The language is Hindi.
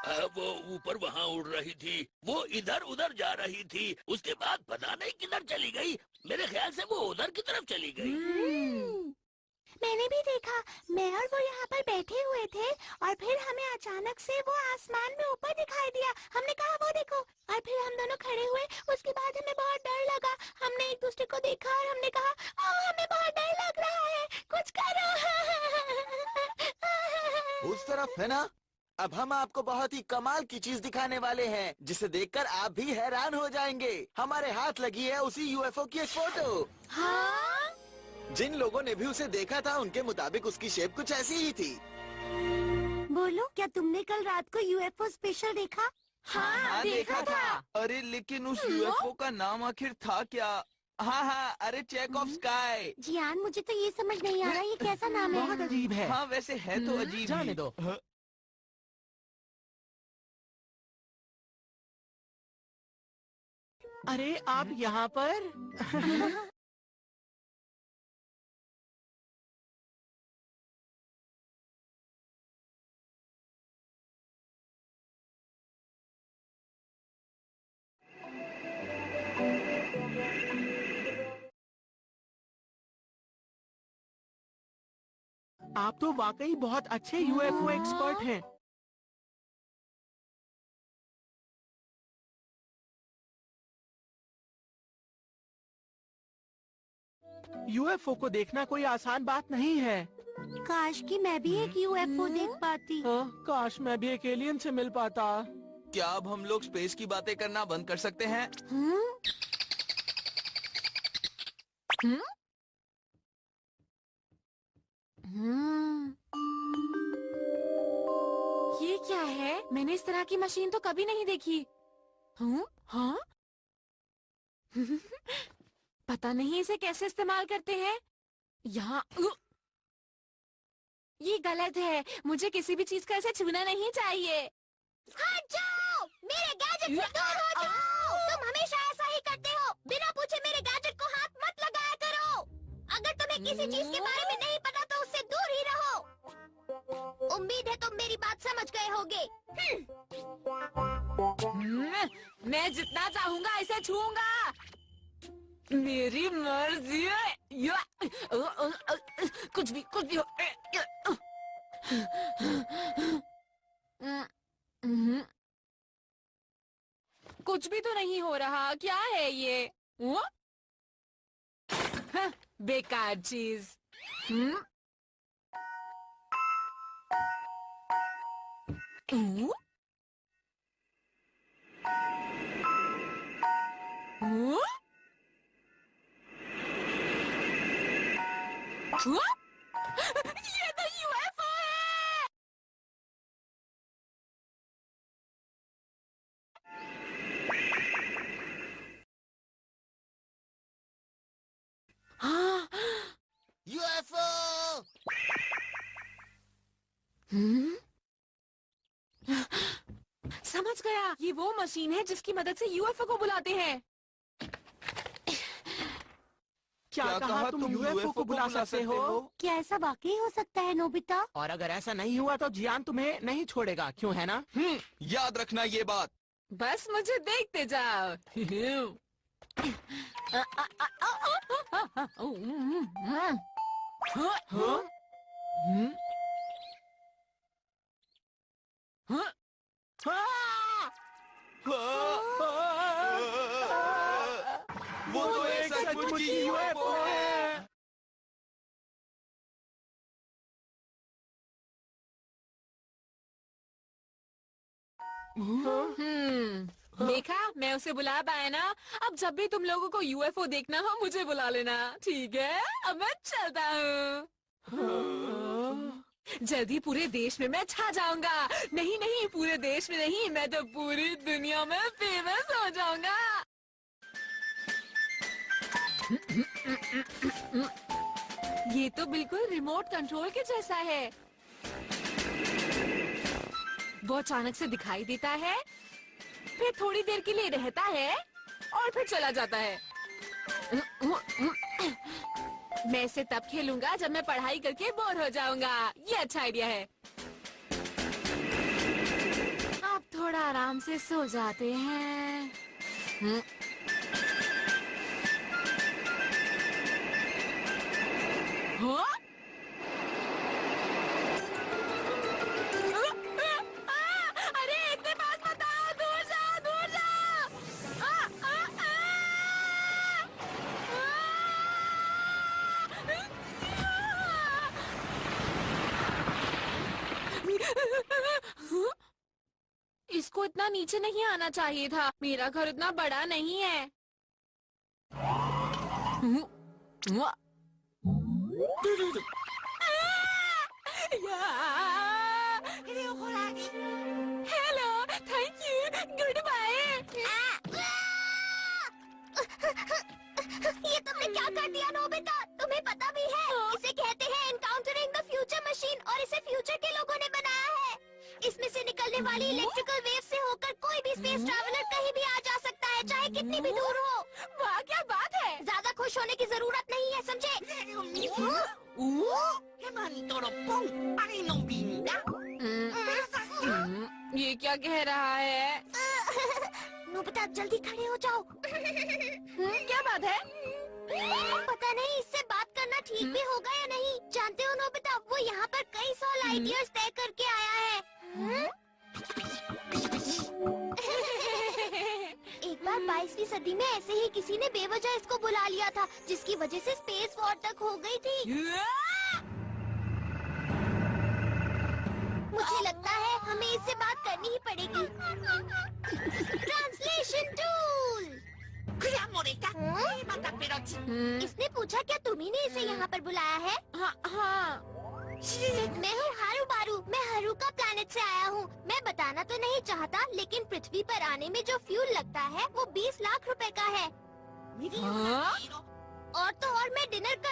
वो ऊपर वहाँ उड़ रही थी, वो इधर उधर जा रही थी, उसके बाद पता नहीं किधर चली गई। मेरे ख्याल से वो उधर की तरफ चली गई। मैंने भी देखा, मैं और वो यहाँ पर बैठे हुए थे और फिर हमें अचानक से वो आसमान में ऊपर दिखाई दिया। हमने कहा वो देखो, और फिर हम दोनों खड़े हुए। उसके बाद हमें बहुत डर लगा। हमने एक दूसरे को देखा और हमने कहा हमें बहुत डर लग रहा है, कुछ करो। उस तरफ है ना। अब हम आपको बहुत ही कमाल की चीज दिखाने वाले हैं, जिसे देखकर आप भी हैरान हो जाएंगे। हमारे हाथ लगी है उसी यूएफओ की एक फोटो। हाँ? जिन लोगों ने भी उसे देखा था, उनके मुताबिक उसकी शेप कुछ ऐसी ही थी। बोलो, क्या तुमने कल रात को यूएफओ स्पेशल देखा? हाँ, देखा था। अरे लेकिन उस यूएफओ का नाम आखिर था क्या? हाँ, अरे चेक ऑफ स्काई। जियान, मुझे तो ये समझ नहीं आ रहा ये कैसा नाम है। बहुत अजीब है। हाँ, वैसे है तो अजीब जाने ही। दो। अरे आप यहाँ पर? आप तो वाकई बहुत अच्छे यूएफओ एक्सपर्ट हैं। यूएफओ को देखना कोई आसान बात नहीं है। काश कि मैं भी एक यूएफओ देख पाती। काश मैं भी एक एलियन से मिल पाता। क्या अब हम लोग स्पेस की बातें करना बंद कर सकते हैं? ये क्या है? मैंने इस तरह की मशीन तो कभी नहीं देखी। हाँ? पता नहीं इसे कैसे इस्तेमाल करते हैं। यहाँ ये गलत है। मुझे किसी भी चीज का ऐसे छूना नहीं चाहिए। हट जाओ! मेरे गैजेट से दूर हो जाओ! तुम हमेशा ऐसा ही करते हो। बिना पूछे मेरे गैजेट को हाथ मत लगाया करो। अगर तुम्हें किसी चीज के बारे में नहीं पता तो उससे दूर ही रहो। उम्मीद है तुम मेरी बात समझ गए होगे। मैं जितना चाहूंगा इसे छूऊंगा। मेरी मर्जी है। कुछ भी हो। कुछ भी तो नहीं हो रहा। क्या है ये? बेकार चीज। ये तो यूएफओ है। हाँ। यूएफओ! समझ गया, ये वो मशीन है जिसकी मदद से यूएफओ को बुलाते हैं। क्या कहा तुम यूएफओ को बुला सकते हो? क्या ऐसा वाकई हो सकता है नोबिता? और अगर ऐसा नहीं हुआ तो जियान तुम्हें नहीं छोड़ेगा, क्यों है ना? याद रखना ये बात। बस मुझे देखते जाओ। वो तो एक सचमुच की यूएफओ है। देखा, मैं उसे बुला पाया ना। अब जब भी तुम लोगों को यूएफओ देखना हो मुझे बुला लेना, ठीक है? अब मैं चलता हूँ। जल्दी पूरे देश में मैं छा जाऊंगा। नहीं, पूरे देश में नहीं, मैं तो पूरी दुनिया में फेमस हो जाऊंगा। ये तो बिल्कुल रिमोट कंट्रोल के जैसा है। वो अचानक से दिखाई देता है, फिर थोड़ी देर के लिए रहता है और फिर चला जाता है। मैं इसे तब खेलूंगा जब मैं पढ़ाई करके बोर हो जाऊंगा। ये अच्छा आइडिया है। आप थोड़ा आराम से सो जाते हैं। हाँ? अरे इतने पास मत आओ, दूर जाओ, दूर जाओ। इसको इतना नीचे नहीं आना चाहिए था। मेरा घर इतना बड़ा नहीं है। Hello, thank you, good bye. ये तुमने क्या कर दिया नोबिता? तुम्हें पता भी है इसे कहते हैं एनकाउंटरिंग द फ्यूचर मशीन, और इसे फ्यूचर के लोगों ने बनाया है। इसमें से निकलने वाली इलेक्ट्रिकल वेव से होकर कोई भी स्पेस ट्रैवलर कहीं भी आ जा सकता है, चाहे कितनी भी दूर हो। वाह, क्या बात है। ज्यादा खुश होने की जरूरत नहीं है, समझे? ये क्या कह रहा है? नोबिता जल्दी खड़े हो जाओ। क्या बात है? पता नहीं इससे बात करना ठीक भी होगा या नहीं। जानते हो नोबिता, वो यहाँ पर कई 100 लाइट ईयर्स तय करके आया है। एक बार 22वीं सदी में ऐसे ही किसी ने बेवजह इसको बुला लिया था, जिसकी वजह से स्पेस वॉर तक हो गई थी। मुझे लगता है हमें इससे बात करनी ही पड़ेगी। Translation tool. इसने पूछा क्या तुम्ही ने इसे यहाँ पर बुलाया है? हाँ। मैं हूँ हारू बारू, मैं हरुका प्लैनेट से आया हूँ। मैं बताना तो नहीं चाहता, लेकिन पृथ्वी पर आने में जो फ्यूल लगता है वो 20 लाख रुपए का है। हाँ? और तो और मैं डिनर कर